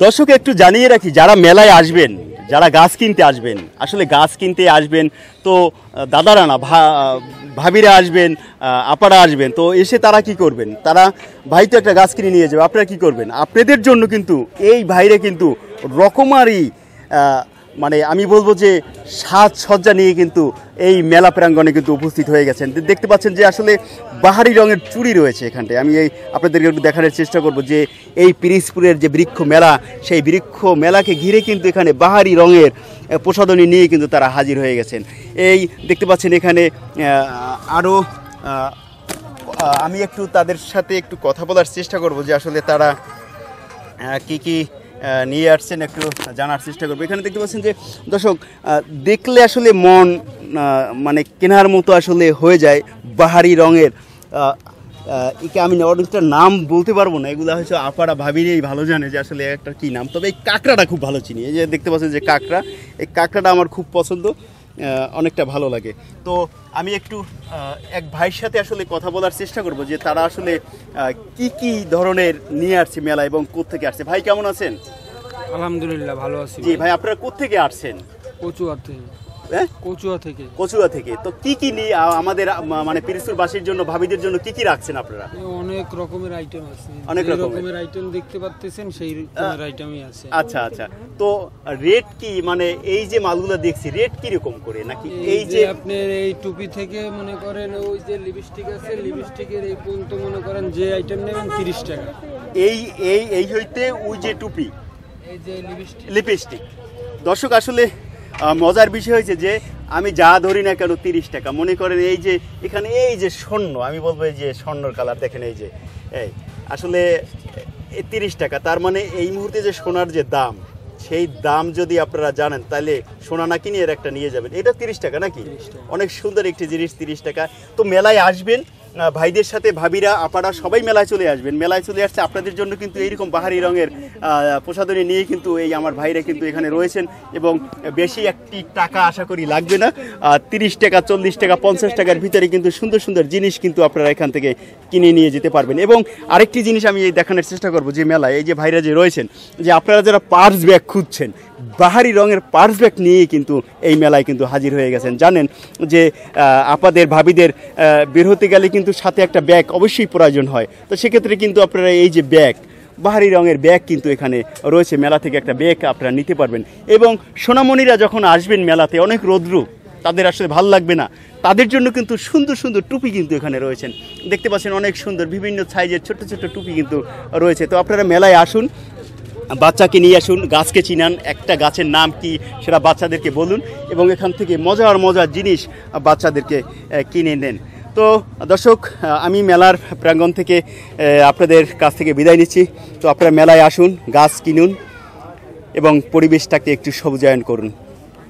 দর্শক একটু জানিয়ে রাখি, যারা মেলায় আসবেন, যারা গাছ কিনতে আসবেন, আসলে গাছ কিনতে আসবেন তো দাদারা না ভাবিরা আসবেন, আপারা আসবেন, তো এসে তারা কি করবেন, তারা ভাই তো একটা গাছ কিনে নিয়ে যাবে, আপনারা কি করবেন? আপনাদের জন্য কিন্তু এই ভাইরে কিন্তু রকমারি মানে আমি বলবো যে সাজসজ্জা নিয়ে কিন্তু এই মেলা প্রাঙ্গণে কিন্তু উপস্থিত হয়ে গেছেন। দেখতে পাচ্ছেন যে আসলে বাহারি রঙের চুড়ি রয়েছে এখানটায়। আমি এই আপনাদেরকে একটু দেখানোর চেষ্টা করব যে এই পিরিজপুরের যে বৃক্ষ মেলা, সেই বৃক্ষ মেলাকে ঘিরে কিন্তু এখানে বাহারি রঙের প্রসাধনী নিয়ে কিন্তু তারা হাজির হয়ে গেছেন। এই দেখতে পাচ্ছেন এখানে আরও আমি একটু তাদের সাথে একটু কথা বলার চেষ্টা করব যে আসলে তারা কি কি নিয়ে আসছেন একটু জানার চেষ্টা করবো। এখানে দেখতে পাচ্ছেন যে দর্শক দেখলে আসলে মন মানে কেনার মতো আসলে হয়ে যায় বাহারি রঙের। একে আমি অনেকটা নাম বলতে পারবো না, এগুলো হচ্ছে আপারা ভাবিরেই ভালো জানে যে আসলে একটা কী নাম। তবে এই কাঁকড়াটা খুব ভালো চিনি। এই যে দেখতে পাচ্ছেন যে কাঁকড়া, এই কাঁকড়াটা আমার খুব পছন্দ, অনেকটা ভালো লাগে। তো আমি একটু এক ভাইয়ের সাথে আসলে কথা বলার চেষ্টা করব যে তারা আসলে কি কি ধরনের নিয়ে আসছে মেলা এবং কোত্থেকে আসছে। ভাই কেমন আছেন? আলহামদুলিল্লাহ ভালো আছি। জি ভাই, আপনারা কোত্থেকে আসছেন? কচুয়া থেকে। কচুয়া থেকে। তো কি কি নিয়ে আমাদের মানে পিরিজপুরবাসীর জন্য, ভাবিদের জন্য কি কি রাখছেন আপনারা? অনেক রকমের আইটেম আছে, অনেক রকমের আইটেম দেখতে পাচ্ছেন, সেই রকমের আইটেমই আছে। আচ্ছা আচ্ছা, তো রেট কি, মানে এই যে মালগুলো দেখছি রেট কি রকম করে? নাকি এই যে আপনার এই টুপি থেকে মনে করেন ওই যে লিপস্টিক আছে, লিপস্টিকের এই পর্যন্ত মনে করেন যে আইটেম নেবেন 30 টাকা। এই এই এই হইতে ওই যে টুপি, এই যে লিপস্টিক। দর্শক আসলে মজার বিষয় হয়েছে যে আমি যা ধরি না কেন 30 টাকা। মনে করেন এই যে এখানে এই যে স্বর্ণ, আমি বলবো এই যে স্বর্ণর কালার দেখেন, এই যে এই আসলে 30 টাকা। তার মানে এই মুহূর্তে যে সোনার যে দাম, সেই দাম যদি আপনারা জানেন তাহলে সোনা না কিনে এর একটা নিয়ে যাবেন। এটা 30 টাকা নাকি? অনেক সুন্দর একটি জিনিস, 30 টাকা। তো মেলায় আসবেন, ভাইদের সাথে ভাবিরা আপারা সবাই মেলায় চলে আসবেন। মেলায় চলে আসছে আপনাদের জন্য কিন্তু এইরকম বাহারি রঙের প্রসাধনী নিয়ে কিন্তু এই আমার ভাইরা কিন্তু এখানে রয়েছেন। এবং বেশি একটি টাকা আশা করি লাগবে না, 30 টাকা, 40 টাকা, 50 টাকার ভিতরে কিন্তু সুন্দর সুন্দর জিনিস কিন্তু আপনারা এখান থেকে কিনে নিয়ে যেতে পারবেন। এবং আরেকটি জিনিস আমি এই দেখানোর চেষ্টা করব যে মেলায় এই যে ভাইরা যে রয়েছেন, যে আপনারা যারা পার্স ব্যাগ খুঁজছেন, বাহারি রঙের পার্স ব্যাগ নিয়ে কিন্তু এই মেলায় কিন্তু হাজির হয়ে গেছেন। জানেন যে আপাদের ভাবিদের বের হতে গেলে কিন্তু সাথে একটা ব্যাগ অবশ্যই প্রয়োজন হয়। তো সেক্ষেত্রে কিন্তু আপনারা এই যে ব্যাগ, বাহারি রঙের ব্যাগ কিন্তু এখানে রয়েছে, মেলা থেকে একটা ব্যাগ আপনারা নিতে পারবেন। এবং সোনামণিরা যখন আসবেন মেলাতে, অনেক রৌদ্র, তাদের আসলে ভালো লাগবে না, তাদের জন্য কিন্তু সুন্দর সুন্দর টুপি কিন্তু এখানে রয়েছেন। দেখতে পাচ্ছেন অনেক সুন্দর বিভিন্ন সাইজের ছোট ছোট টুপি কিন্তু রয়েছে। তো আপনারা মেলায় আসুন, বাচ্চাকে নিয়ে আসুন, গাছকে চিনান, একটা গাছের নাম কি সেটা বাচ্চাদেরকে বলুন এবং এখান থেকে মজার মজার জিনিস বাচ্চাদেরকে কিনে নেন। তো দর্শক, আমি মেলার প্রাঙ্গণ থেকে আপনাদের কাছ থেকে বিদায় নিচ্ছি। তো আপনারা মেলায় আসুন, গাছ কিনুন এবং পরিবেশটাকে একটু সবুজায়ন করুন।